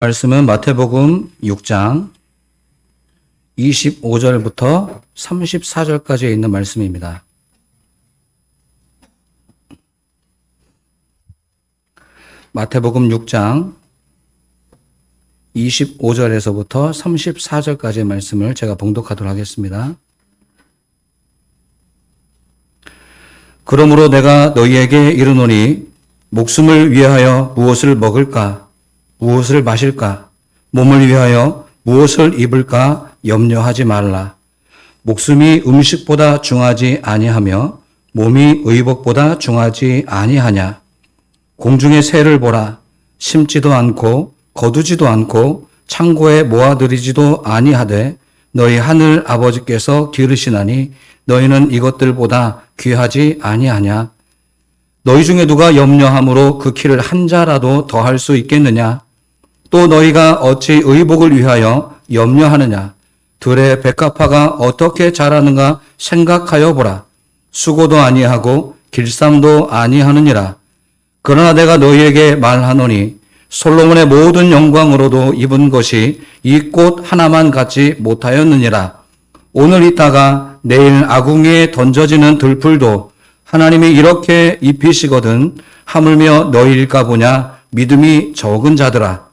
말씀은 마태복음 6장 25절부터 34절까지 있는 말씀입니다. 마태복음 6장 25절에서부터 34절까지의 말씀을 제가 봉독하도록 하겠습니다. 그러므로 내가 너희에게 이르노니 목숨을 위하여 무엇을 먹을까? 무엇을 마실까? 몸을 위하여 무엇을 입을까? 염려하지 말라. 목숨이 음식보다 중하지 아니하며 몸이 의복보다 중하지 아니하냐. 공중의 새를 보라. 심지도 않고 거두지도 않고 창고에 모아들이지도 아니하되 너희 하늘 아버지께서 기르시나니 너희는 이것들보다 귀하지 아니하냐. 너희 중에 누가 염려함으로 그 키를 한 자라도 더할 수 있겠느냐. 또 너희가 어찌 의복을 위하여 염려하느냐. 들의 백합화가 어떻게 자라는가 생각하여 보라. 수고도 아니하고 길쌈도 아니하느니라. 그러나 내가 너희에게 말하노니 솔로몬의 모든 영광으로도 입은 것이 이 꽃 하나만 갖지 못하였느니라. 오늘 있다가 내일 아궁이에 던져지는 들풀도 하나님이 이렇게 입히시거든 하물며 너희일까 보냐. 믿음이 적은 자들아.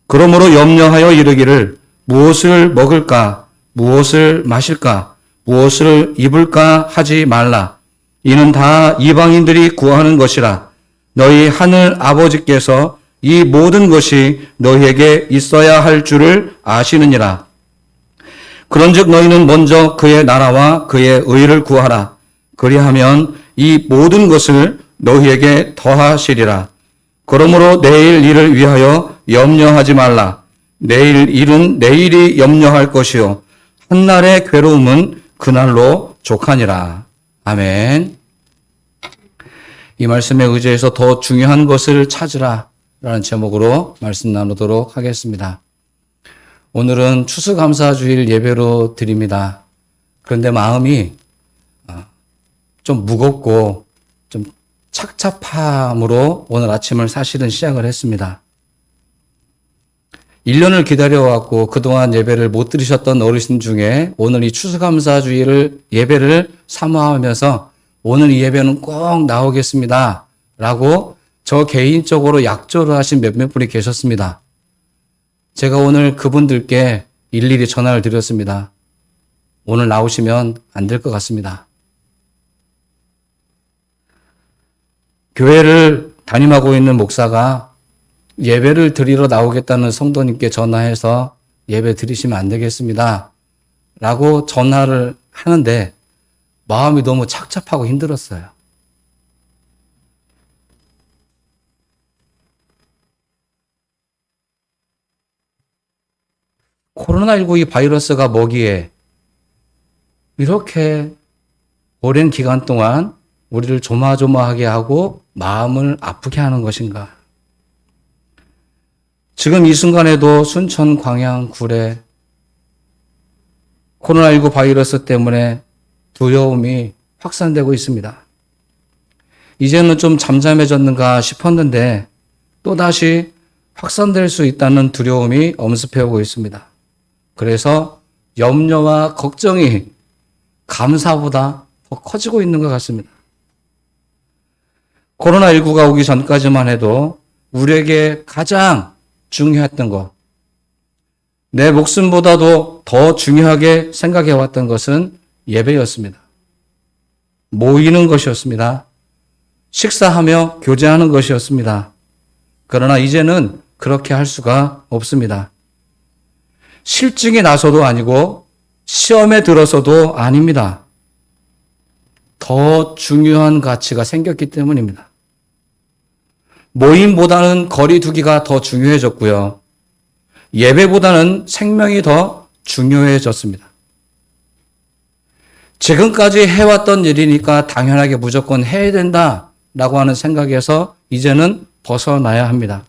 그러므로 염려하여 이르기를 무엇을 먹을까, 무엇을 마실까, 무엇을 입을까 하지 말라. 이는 다 이방인들이 구하는 것이라. 너희 하늘 아버지께서 이 모든 것이 너희에게 있어야 할 줄을 아시느니라. 그런즉 너희는 먼저 그의 나라와 그의 의를 구하라. 그리하면 이 모든 것을 너희에게 더하시리라. 그러므로 내일 일을 위하여 염려하지 말라. 내일 일은 내일이 염려할 것이요 한날의 괴로움은 그날로 족하니라. 아멘. 이 말씀에 의지해서 더 중요한 것을 찾으라 라는 제목으로 말씀 나누도록 하겠습니다. 오늘은 추수감사주일 예배로 드립니다. 그런데 마음이 좀 무겁고 좀 착잡함으로 오늘 아침을 사실은 시작을 했습니다. 1년을 기다려왔고 그동안 예배를 못 들으셨던 어르신 중에 오늘 이 추수감사주일을 예배를 사모하면서 오늘 이 예배는 꼭 나오겠습니다 라고 저 개인적으로 약조를 하신 몇몇 분이 계셨습니다. 제가 오늘 그분들께 일일이 전화를 드렸습니다. 오늘 나오시면 안 될 것 같습니다. 교회를 담임하고 있는 목사가 예배를 드리러 나오겠다는 성도님께 전화해서 예배 드리시면 안 되겠습니다 라고 전화를 하는데 마음이 너무 착잡하고 힘들었어요. 코로나19 이 바이러스가 뭐기에 이렇게 오랜 기간 동안 우리를 조마조마하게 하고 마음을 아프게 하는 것인가? 지금 이 순간에도 순천, 광양, 구례 코로나19 바이러스 때문에 두려움이 확산되고 있습니다. 이제는 좀 잠잠해졌는가 싶었는데 또다시 확산될 수 있다는 두려움이 엄습해오고 있습니다. 그래서 염려와 걱정이 감사보다 더 커지고 있는 것 같습니다. 코로나19가 오기 전까지만 해도 우리에게 가장 중요했던 것, 내 목숨보다도 더 중요하게 생각해왔던 것은 예배였습니다. 모이는 것이었습니다. 식사하며 교제하는 것이었습니다. 그러나 이제는 그렇게 할 수가 없습니다. 실증이 나서도 아니고 시험에 들어서도 아닙니다. 더 중요한 가치가 생겼기 때문입니다. 모임보다는 거리 두기가 더 중요해졌고요. 예배보다는 생명이 더 중요해졌습니다. 지금까지 해왔던 일이니까 당연하게 무조건 해야 된다라고 하는 생각에서 이제는 벗어나야 합니다.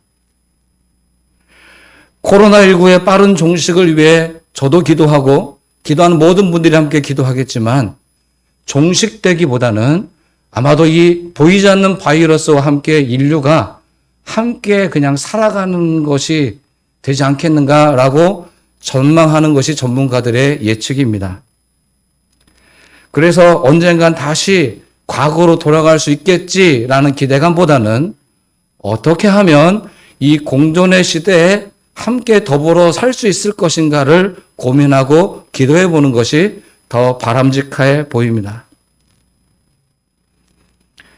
코로나19의 빠른 종식을 위해 저도 기도하고 기도하는 모든 분들이 함께 기도하겠지만 종식되기보다는 아마도 이 보이지 않는 바이러스와 함께 인류가 함께 그냥 살아가는 것이 되지 않겠는가라고 전망하는 것이 전문가들의 예측입니다. 그래서 언젠간 다시 과거로 돌아갈 수 있겠지라는 기대감보다는 어떻게 하면 이 공존의 시대에 함께 더불어 살 수 있을 것인가를 고민하고 기도해 보는 것이 더 바람직해 보입니다.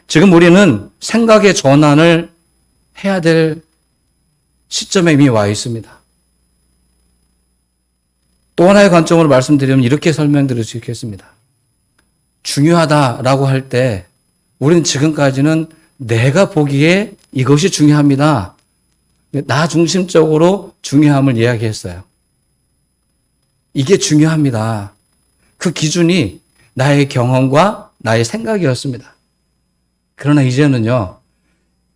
지금 우리는 생각의 전환을 해야 될 시점에 이미 와 있습니다. 또 하나의 관점으로 말씀드리면 이렇게 설명드릴 수 있겠습니다. 중요하다라고 할 때 우리는 지금까지는 내가 보기에 이것이 중요합니다. 나 중심적으로 중요함을 이야기했어요. 이게 중요합니다. 그 기준이 나의 경험과 나의 생각이었습니다. 그러나 이제는요,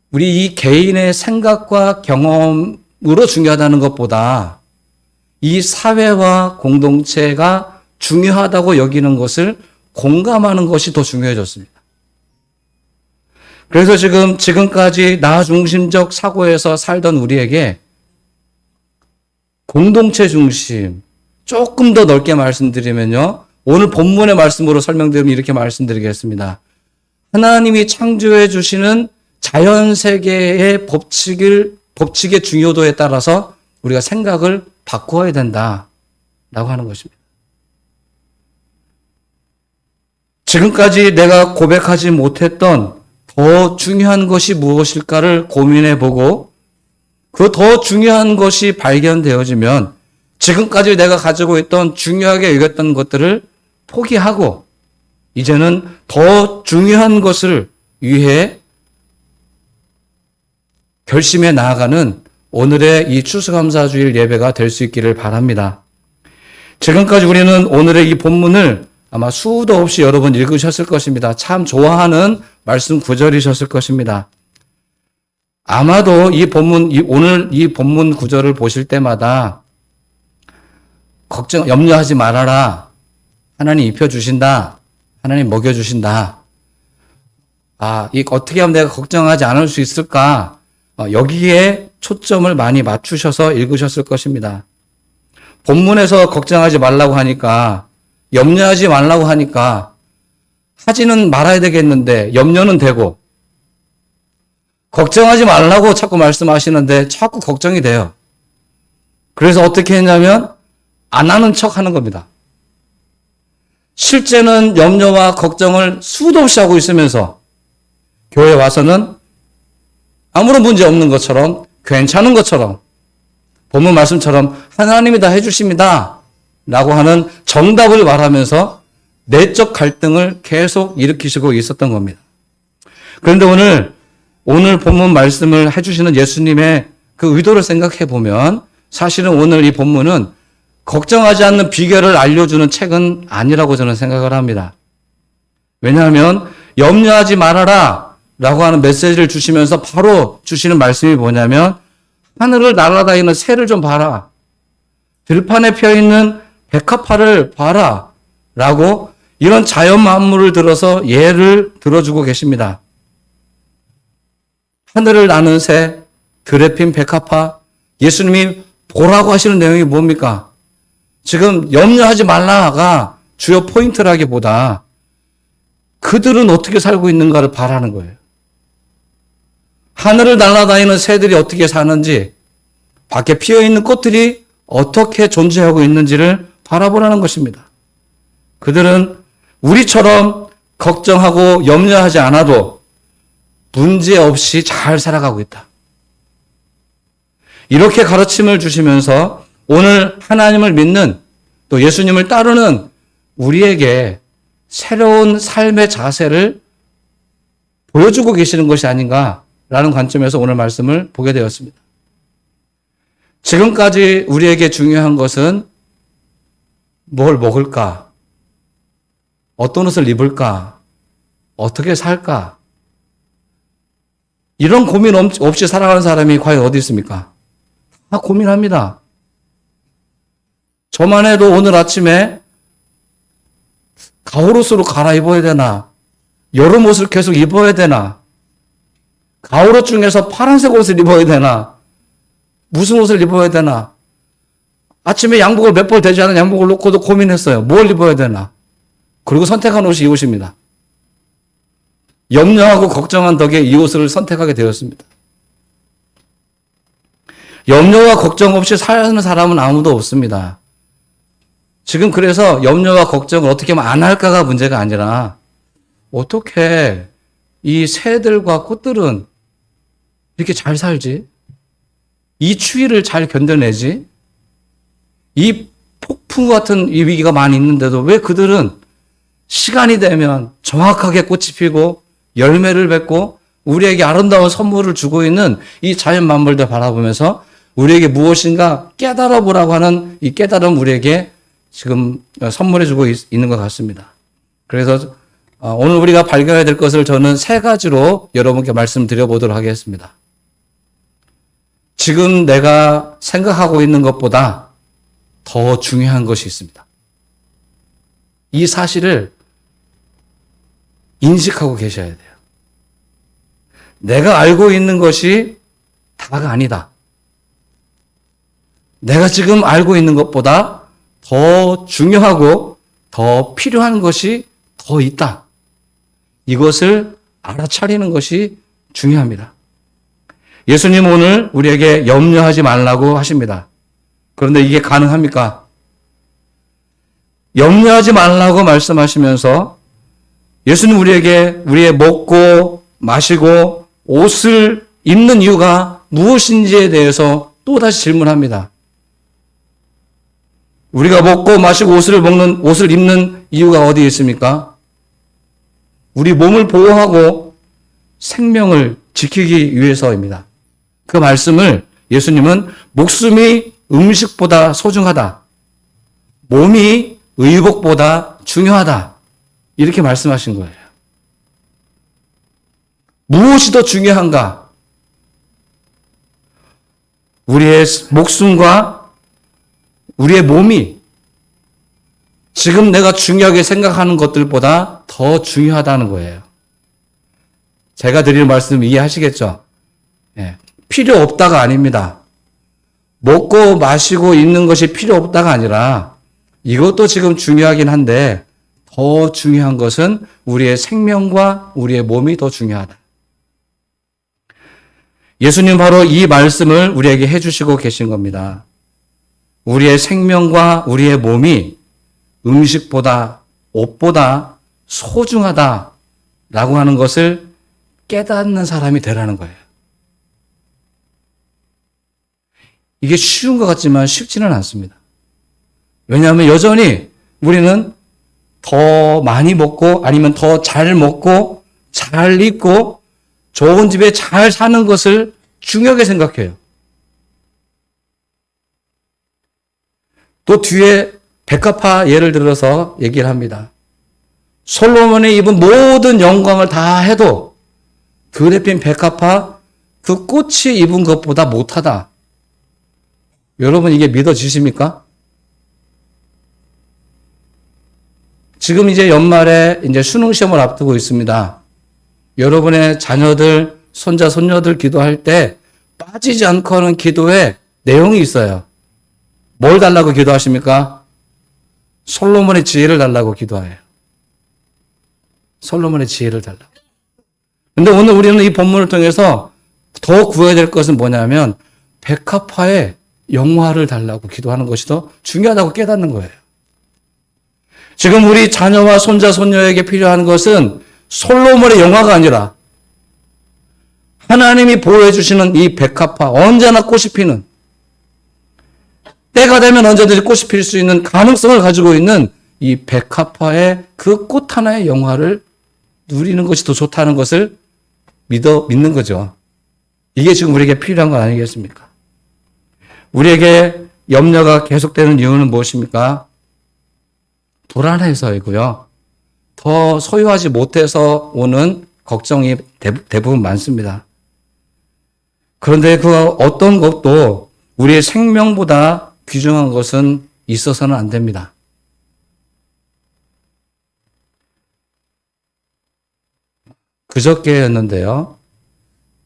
우리 이 개인의 생각과 경험으로 중요하다는 것보다 이 사회와 공동체가 중요하다고 여기는 것을 공감하는 것이 더 중요해졌습니다. 그래서 지금까지 나 중심적 사고에서 살던 우리에게 공동체 중심, 조금 더 넓게 말씀드리면요, 오늘 본문의 말씀으로 설명드리면 이렇게 말씀드리겠습니다. 하나님이 창조해 주시는 자연세계의 법칙의 중요도에 따라서 우리가 생각을 바꾸어야 된다라고 하는 것입니다. 지금까지 내가 고백하지 못했던 더 중요한 것이 무엇일까를 고민해보고 그 더 중요한 것이 발견되어지면 지금까지 내가 가지고 있던 중요하게 여겼던 것들을 포기하고 이제는 더 중요한 것을 위해 결심해 나아가는 오늘의 이 추수감사주일 예배가 될 수 있기를 바랍니다. 지금까지 우리는 오늘의 이 본문을 아마 수도 없이 여러분 읽으셨을 것입니다. 참 좋아하는 말씀 구절이셨을 것입니다. 아마도 오늘 이 본문 구절을 보실 때마다 염려하지 말아라. 하나님 입혀주신다. 하나님 먹여주신다. 어떻게 하면 내가 걱정하지 않을 수 있을까? 여기에 초점을 많이 맞추셔서 읽으셨을 것입니다. 본문에서 걱정하지 말라고 하니까, 염려하지 말라고 하니까, 하지는 말아야 되겠는데, 염려는 되고, 걱정하지 말라고 자꾸 말씀하시는데, 자꾸 걱정이 돼요. 그래서 어떻게 했냐면, 안 하는 척 하는 겁니다. 실제는 염려와 걱정을 수도 없이 하고 있으면서, 교회 와서는 아무런 문제 없는 것처럼, 괜찮은 것처럼, 본문 말씀처럼 하나님이 다 해주십니다 라고 하는 정답을 말하면서 내적 갈등을 계속 일으키시고 있었던 겁니다. 그런데 오늘 본문 말씀을 해주시는 예수님의 그 의도를 생각해 보면 사실은 오늘 이 본문은 걱정하지 않는 비결을 알려주는 책은 아니라고 저는 생각을 합니다. 왜냐하면 염려하지 말아라 라고 하는 메시지를 주시면서 바로 주시는 말씀이 뭐냐면 하늘을 날아다니는 새를 좀 봐라. 들판에 펴있는 백합화를 봐라. 라고 이런 자연 만물을 들어서 예를 들어주고 계십니다. 하늘을 나는 새, 들에 핀 백합화, 예수님이 보라고 하시는 내용이 뭡니까? 지금 염려하지 말라가 주요 포인트라기보다 그들은 어떻게 살고 있는가를 바라는 거예요. 하늘을 날아다니는 새들이 어떻게 사는지, 밖에 피어있는 꽃들이 어떻게 존재하고 있는지를 바라보라는 것입니다. 그들은 우리처럼 걱정하고 염려하지 않아도 문제없이 잘 살아가고 있다. 이렇게 가르침을 주시면서 오늘 하나님을 믿는 또 예수님을 따르는 우리에게 새로운 삶의 자세를 보여주고 계시는 것이 아닌가라는 관점에서 오늘 말씀을 보게 되었습니다. 지금까지 우리에게 중요한 것은 뭘 먹을까? 어떤 옷을 입을까? 어떻게 살까? 이런 고민 없이 살아가는 사람이 과연 어디 있습니까? 다 고민합니다. 저만 해도 오늘 아침에 가을옷으로 갈아입어야 되나? 여름 옷을 계속 입어야 되나? 가을옷 중에서 파란색 옷을 입어야 되나? 무슨 옷을 입어야 되나? 아침에 양복을 몇 벌 되지 않은 양복을 놓고도 고민했어요. 뭘 입어야 되나? 그리고 선택한 옷이 이 옷입니다. 염려하고 걱정한 덕에 이 옷을 선택하게 되었습니다. 염려와 걱정 없이 사는 사람은 아무도 없습니다. 지금 그래서 염려와 걱정을 어떻게 하면 안 할까가 문제가 아니라 어떻게 이 새들과 꽃들은 이렇게 잘 살지? 이 추위를 잘 견뎌내지? 이 폭풍 같은 이 위기가 많이 있는데도 왜 그들은 시간이 되면 정확하게 꽃이 피고 열매를 맺고 우리에게 아름다운 선물을 주고 있는 이 자연 만물들 바라보면서 우리에게 무엇인가 깨달아 보라고 하는 이 깨달음 우리에게 지금 선물해 주고 있는 것 같습니다. 그래서 오늘 우리가 발견해야 될 것을 저는 세 가지로 여러분께 말씀드려 보도록 하겠습니다. 지금 내가 생각하고 있는 것보다 더 중요한 것이 있습니다. 이 사실을 인식하고 계셔야 돼요. 내가 알고 있는 것이 다가 아니다. 내가 지금 알고 있는 것보다 더 중요하고 더 필요한 것이 더 있다. 이것을 알아차리는 것이 중요합니다. 예수님 오늘 우리에게 염려하지 말라고 하십니다. 그런데 이게 가능합니까? 염려하지 말라고 말씀하시면서 예수님 우리에게 우리의 먹고 마시고 옷을 입는 이유가 무엇인지에 대해서 또다시 질문합니다. 우리가 먹고 마시고 옷을 입는 이유가 어디에 있습니까? 우리 몸을 보호하고 생명을 지키기 위해서입니다. 그 말씀을 예수님은 목숨이 음식보다 소중하다. 몸이 의복보다 중요하다. 이렇게 말씀하신 거예요. 무엇이 더 중요한가? 우리의 목숨과 우리의 몸이 지금 내가 중요하게 생각하는 것들보다 더 중요하다는 거예요. 제가 드리는 말씀 이해하시겠죠? 예. 필요 없다가 아닙니다. 먹고 마시고 있는 것이 필요 없다가 아니라 이것도 지금 중요하긴 한데 더 중요한 것은 우리의 생명과 우리의 몸이 더 중요하다. 예수님 바로 이 말씀을 우리에게 해주시고 계신 겁니다. 우리의 생명과 우리의 몸이 음식보다 옷보다 소중하다라고 하는 것을 깨닫는 사람이 되라는 거예요. 이게 쉬운 것 같지만 쉽지는 않습니다. 왜냐하면 여전히 우리는 더 많이 먹고 아니면 더 잘 먹고 잘 입고 좋은 집에 잘 사는 것을 중요하게 생각해요. 또 뒤에 백합화 예를 들어서 얘기를 합니다. 솔로몬이 입은 모든 영광을 다 해도 들에 핀 백합화 그 꽃이 입은 것보다 못하다. 여러분 이게 믿어지십니까? 지금 이제 연말에 이제 수능 시험을 앞두고 있습니다. 여러분의 자녀들, 손자, 손녀들 기도할 때 빠지지 않고 하는 기도에 내용이 있어요. 뭘 달라고 기도하십니까? 솔로몬의 지혜를 달라고 기도해요. 솔로몬의 지혜를 달라고. 근데 오늘 우리는 이 본문을 통해서 더 구해야 될 것은 뭐냐면 백합화의 영화를 달라고 기도하는 것이 더 중요하다고 깨닫는 거예요. 지금 우리 자녀와 손자, 손녀에게 필요한 것은 솔로몬의 영화가 아니라 하나님이 보호해 주시는 이 백합화, 언제나 꽃이 피는, 때가 되면 언제든지 꽃이 필 수 있는 가능성을 가지고 있는 이 백합화의 그 꽃 하나의 영화를 누리는 것이 더 좋다는 것을 믿는 거죠. 이게 지금 우리에게 필요한 거 아니겠습니까? 우리에게 염려가 계속되는 이유는 무엇입니까? 불안해서이고요. 더 소유하지 못해서 오는 걱정이 대부분 많습니다. 그런데 그 어떤 것도 우리의 생명보다 귀중한 것은 있어서는 안 됩니다. 그저께였는데요.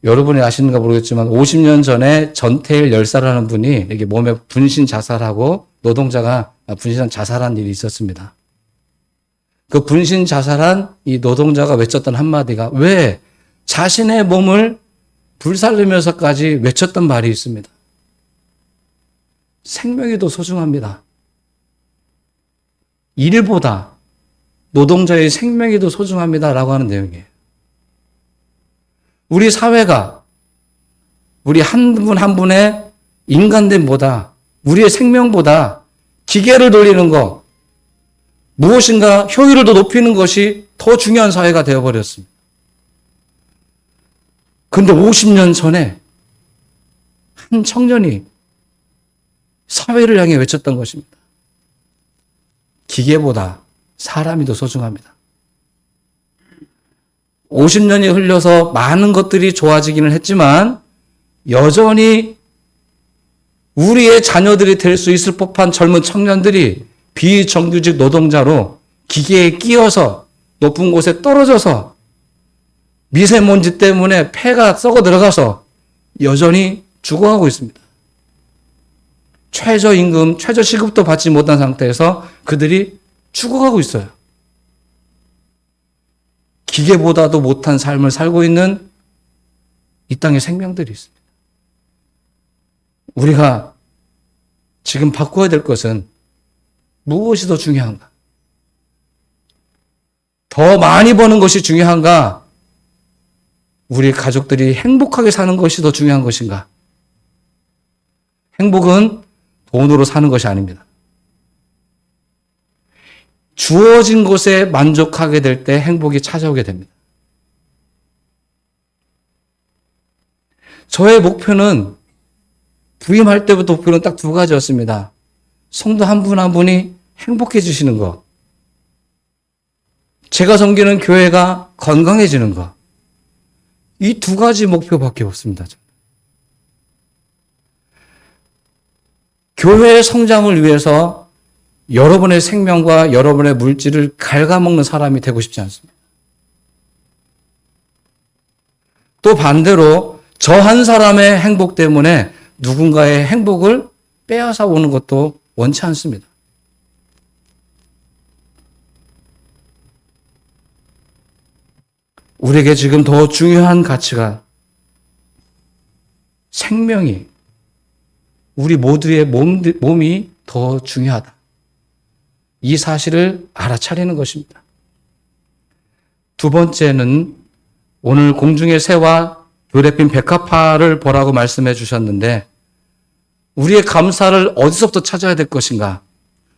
여러분이 아시는가 모르겠지만 50년 전에 전태일 열사라는 분이 이게 몸에 분신 자살하고 노동자가 분신 자살한 일이 있었습니다. 그 분신 자살한 이 노동자가 외쳤던 한마디가 왜 자신의 몸을 불살르면서까지 외쳤던 말이 있습니다. 생명이 더 소중합니다. 일보다 노동자의 생명이 더 소중합니다라고 하는 내용이에요. 우리 사회가 우리 한 분 한 분의 인간됨보다 우리의 생명보다 기계를 돌리는 것, 무엇인가 효율을 더 높이는 것이 더 중요한 사회가 되어버렸습니다. 그런데 50년 전에 한 청년이 사회를 향해 외쳤던 것입니다. 기계보다 사람이 더 소중합니다. 50년이 흘려서 많은 것들이 좋아지기는 했지만 여전히 우리의 자녀들이 될 수 있을 법한 젊은 청년들이 비정규직 노동자로 기계에 끼어서 높은 곳에 떨어져서 미세먼지 때문에 폐가 썩어 들어가서 여전히 죽어가고 있습니다. 최저임금, 최저시급도 받지 못한 상태에서 그들이 죽어가고 있어요. 기계보다도 못한 삶을 살고 있는 이 땅의 생명들이 있습니다. 우리가 지금 바꿔야 될 것은 무엇이 더 중요한가? 더 많이 버는 것이 중요한가? 우리 가족들이 행복하게 사는 것이 더 중요한 것인가? 행복은 돈으로 사는 것이 아닙니다. 주어진 것에 만족하게 될 때 행복이 찾아오게 됩니다. 저의 목표는 부임할 때부터 목표는 딱 두 가지였습니다. 성도 한 분 한 분이 행복해지시는 것. 제가 섬기는 교회가 건강해지는 것. 이 두 가지 목표밖에 없습니다. 교회의 성장을 위해서 여러분의 생명과 여러분의 물질을 갉아먹는 사람이 되고 싶지 않습니다. 또 반대로 저 한 사람의 행복 때문에 누군가의 행복을 빼앗아 오는 것도 원치 않습니다. 우리에게 지금 더 중요한 가치가 생명이, 우리 모두의 몸이 더 중요하다. 이 사실을 알아차리는 것입니다. 두 번째는 오늘 공중의 새와 들에 핀 백합화를 보라고 말씀해 주셨는데 우리의 감사를 어디서부터 찾아야 될 것인가?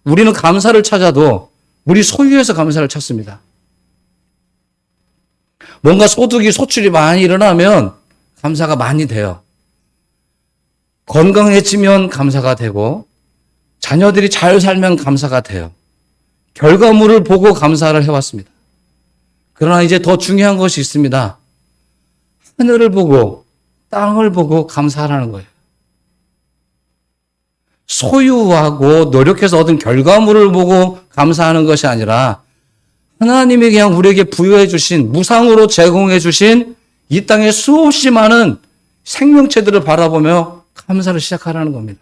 우리는 감사를 찾아도 우리 소유에서 감사를 찾습니다. 뭔가 소출이 많이 일어나면 감사가 많이 돼요. 건강해지면 감사가 되고 자녀들이 잘 살면 감사가 돼요. 결과물을 보고 감사를 해왔습니다. 그러나 이제 더 중요한 것이 있습니다. 하늘을 보고 땅을 보고 감사하라는 거예요. 소유하고 노력해서 얻은 결과물을 보고 감사하는 것이 아니라 하나님이 그냥 우리에게 부여해 주신, 무상으로 제공해 주신 이 땅에 수없이 많은 생명체들을 바라보며 감사를 시작하라는 겁니다.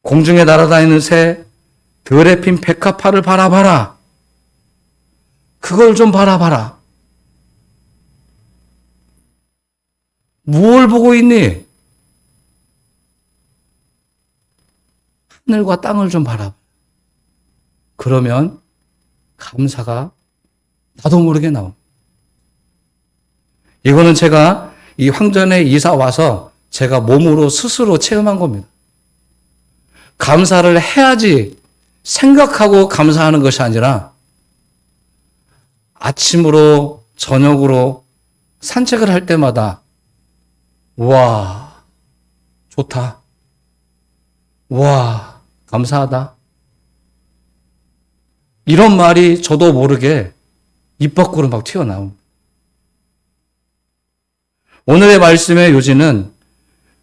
공중에 날아다니는 새, 들에 핀 백합화를 바라봐라. 그걸 좀 바라봐라. 무엇을 보고 있니? 하늘과 땅을 좀 바라봐. 그러면 감사가 나도 모르게 나옵니다. 이거는 제가 이 황전에 이사 와서 제가 몸으로 스스로 체험한 겁니다. 감사를 해야지 생각하고 감사하는 것이 아니라 아침으로 저녁으로 산책을 할 때마다 와, 좋다. 와, 감사하다. 이런 말이 저도 모르게 입 밖으로 막 튀어나옵니다. 오늘의 말씀의 요지는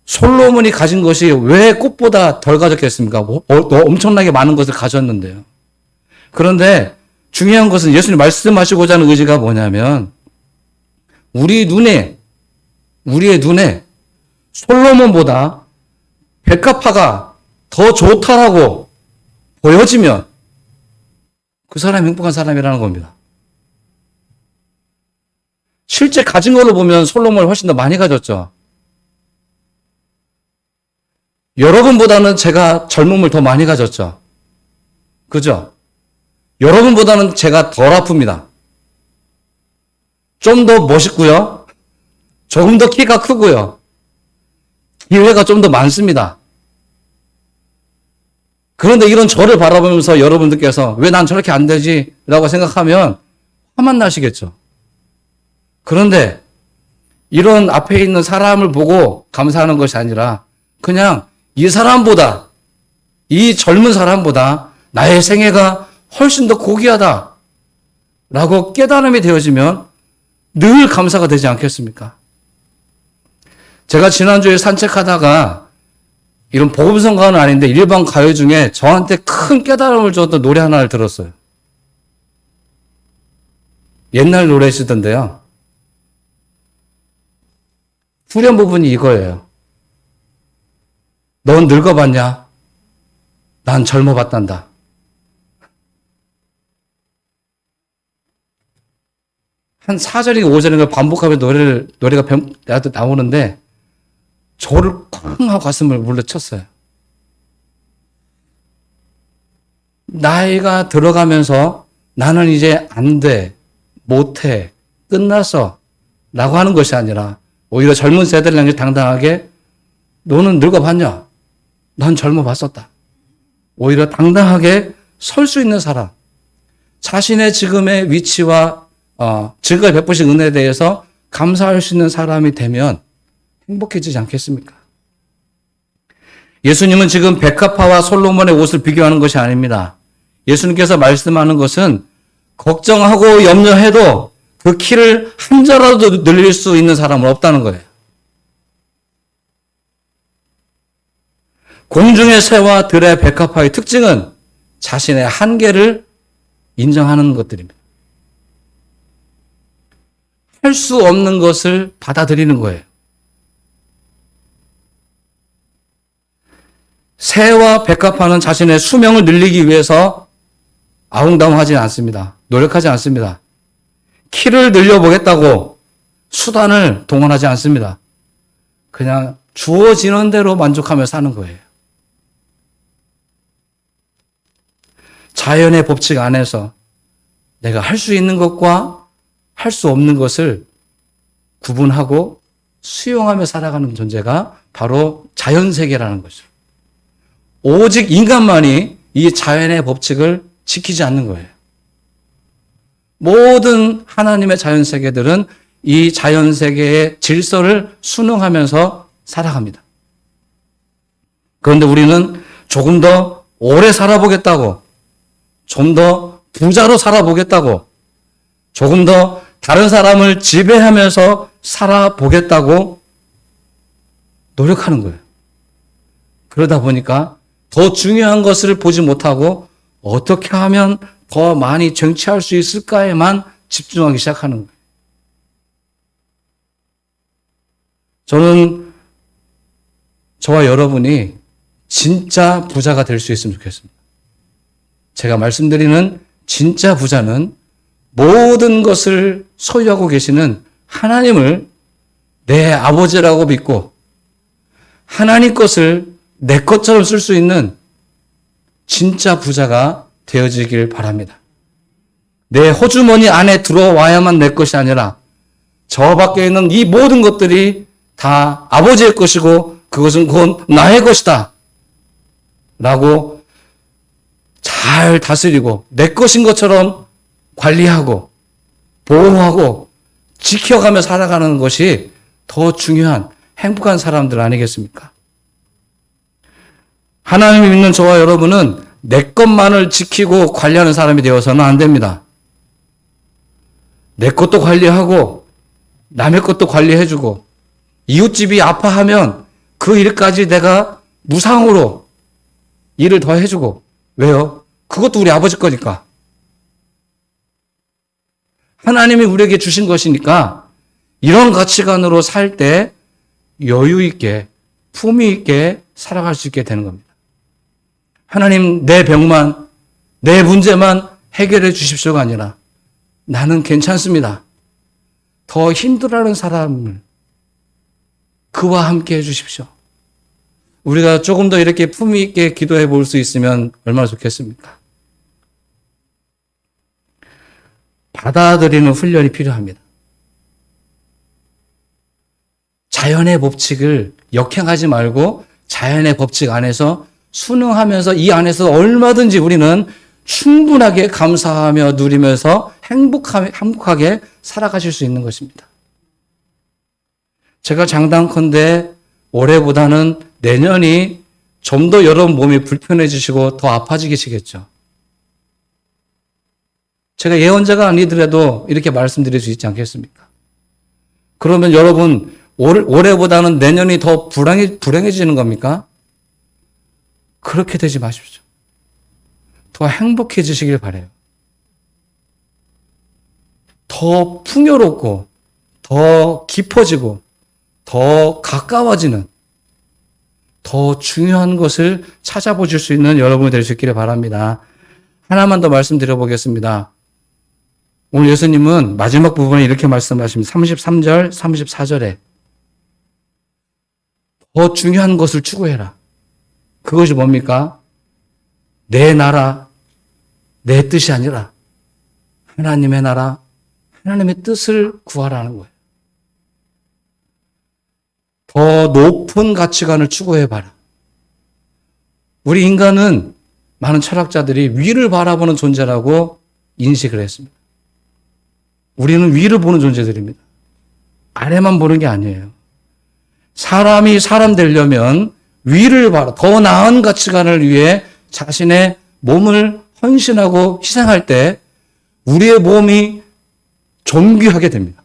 솔로몬이 가진 것이 왜 꽃보다 덜 가졌겠습니까? 엄청나게 많은 것을 가졌는데요. 그런데 중요한 것은 예수님 말씀하시고자 하는 의지가 뭐냐면 우리의 눈에 솔로몬보다 백합화가 더 좋다라고 보여지면 그 사람이 행복한 사람이라는 겁니다. 실제 가진 걸로 보면 솔로몬을 훨씬 더 많이 가졌죠. 여러분보다는 제가 젊음을 더 많이 가졌죠. 그죠? 여러분보다는 제가 덜 아픕니다. 좀 더 멋있고요. 조금 더 키가 크고요. 기회가 좀 더 많습니다. 그런데 이런 저를 바라보면서 여러분들께서 왜 난 저렇게 안 되지? 라고 생각하면 화만 나시겠죠. 그런데 이런 앞에 있는 사람을 보고 감사하는 것이 아니라 그냥 이 사람보다, 이 젊은 사람보다 나의 생애가 훨씬 더 고귀하다 라고 깨달음이 되어지면 늘 감사가 되지 않겠습니까? 제가 지난주에 산책하다가 이런 복음성가는 아닌데 일반 가요 중에 저한테 큰 깨달음을 줬던 노래 하나를 들었어요. 옛날 노래시던데요. 후렴 부분이 이거예요. 넌 늙어봤냐? 난 젊어봤단다. 한 4절인가 5절인가 반복하면서 노래가 나오는데 저를 쾅 하고 가슴을 물러쳤어요. 나이가 들어가면서 나는 이제 안 돼, 못해, 끝났어 라고 하는 것이 아니라 오히려 젊은 세대를 향해 당당하게 너는 늙어봤냐? 난 젊어봤었다. 오히려 당당하게 설 수 있는 사람, 자신의 지금의 위치와 지금까지 베푸신 은혜에 대해서 감사할 수 있는 사람이 되면 행복해지지 않겠습니까? 예수님은 지금 백합화와 솔로몬의 옷을 비교하는 것이 아닙니다. 예수님께서 말씀하는 것은 걱정하고 염려해도 그 키를 한 자라도 늘릴 수 있는 사람은 없다는 거예요. 공중의 새와 들의 백합화의 특징은 자신의 한계를 인정하는 것들입니다. 할 수 없는 것을 받아들이는 거예요. 새와 백합화는 자신의 수명을 늘리기 위해서 아웅다웅하지 않습니다. 노력하지 않습니다. 키를 늘려보겠다고 수단을 동원하지 않습니다. 그냥 주어지는 대로 만족하며 사는 거예요. 자연의 법칙 안에서 내가 할 수 있는 것과 할 수 없는 것을 구분하고 수용하며 살아가는 존재가 바로 자연세계라는 거죠. 오직 인간만이 이 자연의 법칙을 지키지 않는 거예요. 모든 하나님의 자연세계들은 이 자연세계의 질서를 순응하면서 살아갑니다. 그런데 우리는 조금 더 오래 살아보겠다고, 좀 더 부자로 살아보겠다고, 조금 더 다른 사람을 지배하면서 살아보겠다고 노력하는 거예요. 그러다 보니까 더 중요한 것을 보지 못하고 어떻게 하면 더 많이 쟁취할 수 있을까에만 집중하기 시작하는 거예요. 저는 저와 여러분이 진짜 부자가 될 수 있으면 좋겠습니다. 제가 말씀드리는 진짜 부자는 모든 것을 소유하고 계시는 하나님을 내 아버지라고 믿고 하나님 것을 내 것처럼 쓸 수 있는 진짜 부자가 되어지길 바랍니다. 내 호주머니 안에 들어와야만 내 것이 아니라 저 밖에 있는 이 모든 것들이 다 아버지의 것이고 그것은 곧 나의 것이다 라고 잘 다스리고 내 것인 것처럼 관리하고 보호하고 지켜가며 살아가는 것이 더 중요한 행복한 사람들 아니겠습니까? 하나님을 믿는 저와 여러분은 내 것만을 지키고 관리하는 사람이 되어서는 안 됩니다. 내 것도 관리하고 남의 것도 관리해주고 이웃집이 아파하면 그 일까지 내가 무상으로 일을 더 해주고 왜요? 그것도 우리 아버지 거니까. 하나님이 우리에게 주신 것이니까 이런 가치관으로 살 때 여유 있게, 품위 있게 살아갈 수 있게 되는 겁니다. 하나님, 내 병만, 내 문제만 해결해 주십시오가 아니라 나는 괜찮습니다. 더 힘들어하는 사람을 그와 함께 해 주십시오. 우리가 조금 더 이렇게 품위 있게 기도해 볼 수 있으면 얼마나 좋겠습니까? 받아들이는 훈련이 필요합니다. 자연의 법칙을 역행하지 말고 자연의 법칙 안에서 순응하면서 이 안에서 얼마든지 우리는 충분하게 감사하며 누리면서 행복하게 살아가실 수 있는 것입니다. 제가 장담컨대 올해보다는 내년이 좀 더 여러분 몸이 불편해지시고 더 아파지시겠죠. 제가 예언자가 아니더라도 이렇게 말씀드릴 수 있지 않겠습니까? 그러면 여러분 올해보다는 내년이 더 불행해지는 겁니까? 그렇게 되지 마십시오. 더 행복해지시길 바라요. 더 풍요롭고 더 깊어지고 더 가까워지는 더 중요한 것을 찾아보실 수 있는 여러분이 될 수 있기를 바랍니다. 하나만 더 말씀드려 보겠습니다. 오늘 예수님은 마지막 부분에 이렇게 말씀하십니다. 33절, 34절에 더 중요한 것을 추구해라. 그것이 뭡니까? 내 나라, 내 뜻이 아니라 하나님의 나라, 하나님의 뜻을 구하라는 거예요. 더 높은 가치관을 추구해봐라. 우리 인간은 많은 철학자들이 위를 바라보는 존재라고 인식을 했습니다. 우리는 위를 보는 존재들입니다. 아래만 보는 게 아니에요. 사람이 사람 되려면 위를 바라, 더 나은 가치관을 위해 자신의 몸을 헌신하고 희생할 때 우리의 몸이 존귀하게 됩니다.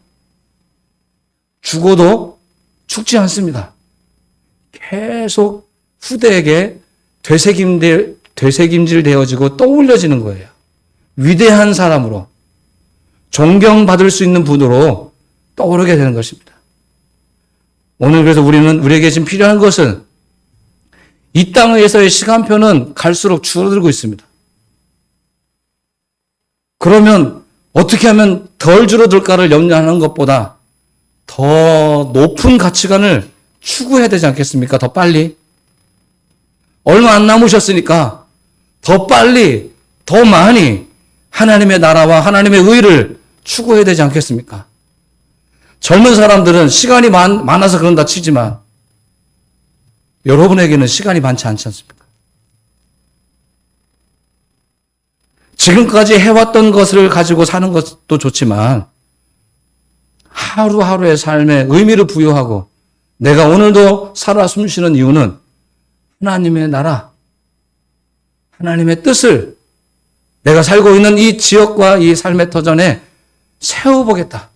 죽어도 죽지 않습니다. 계속 후대에게 되새김질 되어지고 떠올려지는 거예요. 위대한 사람으로, 존경받을 수 있는 분으로 떠오르게 되는 것입니다. 오늘 그래서 우리에게 지금 필요한 것은 이 땅에서의 시간표는 갈수록 줄어들고 있습니다. 그러면 어떻게 하면 덜 줄어들까를 염려하는 것보다 더 높은 가치관을 추구해야 되지 않겠습니까? 더 빨리. 얼마 안 남으셨으니까 더 빨리, 더 많이 하나님의 나라와 하나님의 의를 추구해야 되지 않겠습니까? 젊은 사람들은 시간이 많아서 그런다 치지만 여러분에게는 시간이 많지 않지 않습니까? 지금까지 해왔던 것을 가지고 사는 것도 좋지만 하루하루의 삶에 의미를 부여하고 내가 오늘도 살아 숨쉬는 이유는 하나님의 나라, 하나님의 뜻을 내가 살고 있는 이 지역과 이 삶의 터전에 세워보겠다.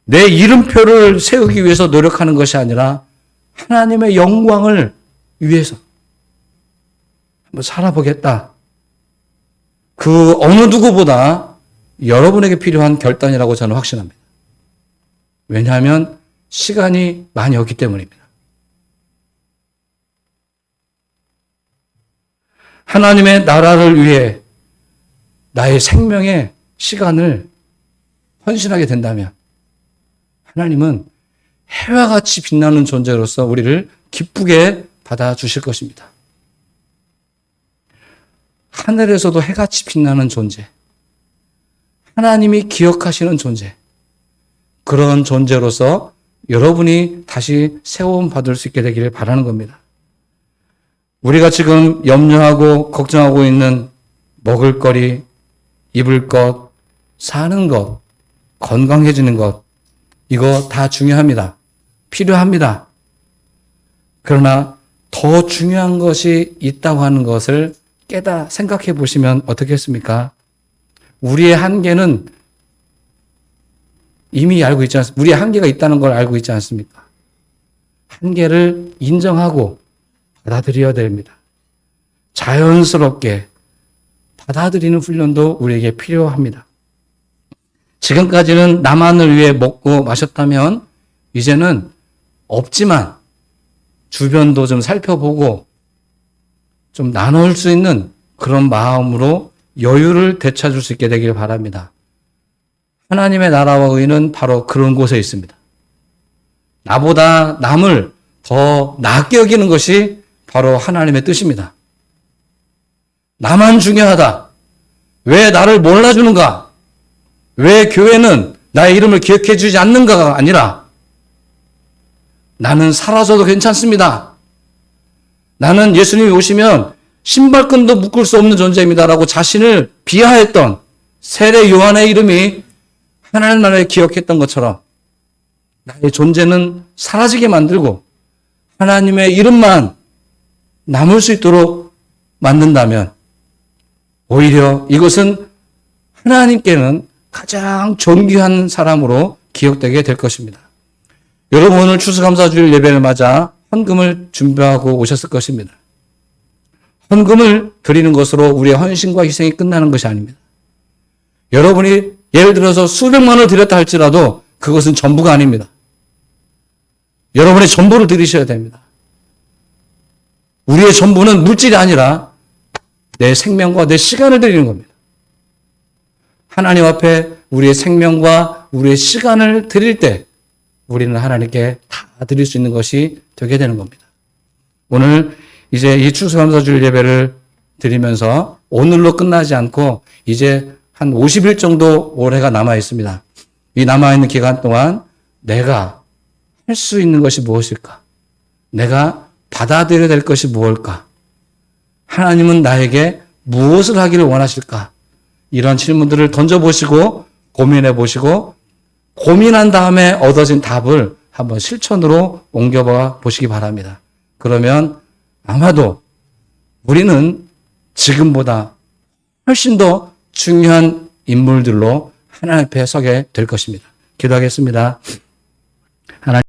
내 이름표를 세우기 위해서 노력하는 것이 아니라 하나님의 영광을 위해서 한번 살아보겠다. 그 어느 누구보다 여러분에게 필요한 결단이라고 저는 확신합니다. 왜냐하면 시간이 많이 없기 때문입니다. 하나님의 나라를 위해 나의 생명의 시간을 헌신하게 된다면 하나님은 해와 같이 빛나는 존재로서 우리를 기쁘게 받아주실 것입니다. 하늘에서도 해같이 빛나는 존재, 하나님이 기억하시는 존재, 그런 존재로서 여러분이 다시 세움 받을 수 있게 되기를 바라는 겁니다. 우리가 지금 염려하고 걱정하고 있는 먹을거리, 입을 것, 사는 것, 건강해지는 것, 이거 다 중요합니다. 필요합니다. 그러나 더 중요한 것이 있다고 하는 것을 생각해 보시면 어떻겠습니까? 우리의 한계는 이미 알고 있지 않습니까? 우리의 한계가 있다는 걸 알고 있지 않습니까? 한계를 인정하고 받아들여야 됩니다. 자연스럽게 받아들이는 훈련도 우리에게 필요합니다. 지금까지는 나만을 위해 먹고 마셨다면 이제는 없지만 주변도 좀 살펴보고 좀 나눌 수 있는 그런 마음으로 여유를 되찾을 수 있게 되길 바랍니다. 하나님의 나라와 의는 바로 그런 곳에 있습니다. 나보다 남을 더 낫게 여기는 것이 바로 하나님의 뜻입니다. 나만 중요하다. 왜 나를 몰라주는가? 왜 교회는 나의 이름을 기억해 주지 않는가가 아니라 나는 사라져도 괜찮습니다. 나는 예수님이 오시면 신발끈도 묶을 수 없는 존재입니다라고 자신을 비하했던 세례 요한의 이름이 하나님 나라에 기억했던 것처럼 나의 존재는 사라지게 만들고 하나님의 이름만 남을 수 있도록 만든다면 오히려 이것은 하나님께는 가장 존귀한 사람으로 기억되게 될 것입니다. 여러분 오늘 추수감사주일 예배를 맞아 헌금을 준비하고 오셨을 것입니다. 헌금을 드리는 것으로 우리의 헌신과 희생이 끝나는 것이 아닙니다. 여러분이 예를 들어서 수백만 원을 드렸다 할지라도 그것은 전부가 아닙니다. 여러분의 전부를 드리셔야 됩니다. 우리의 전부는 물질이 아니라 내 생명과 내 시간을 드리는 겁니다. 하나님 앞에 우리의 생명과 우리의 시간을 드릴 때 우리는 하나님께 다 드릴 수 있는 것이 되게 되는 겁니다. 오늘 이제 이 추수감사주일 예배를 드리면서 오늘로 끝나지 않고 이제 한 50일 정도 올해가 남아 있습니다. 이 남아있는 기간 동안 내가 할 수 있는 것이 무엇일까? 내가 받아들여야 될 것이 무엇일까? 하나님은 나에게 무엇을 하기를 원하실까? 이런 질문들을 던져보시고 고민해 보시고 고민한 다음에 얻어진 답을 한번 실천으로 옮겨봐 보시기 바랍니다. 그러면 아마도 우리는 지금보다 훨씬 더 중요한 인물들로 하나님 앞에 서게 될 것입니다. 기도하겠습니다. 하나님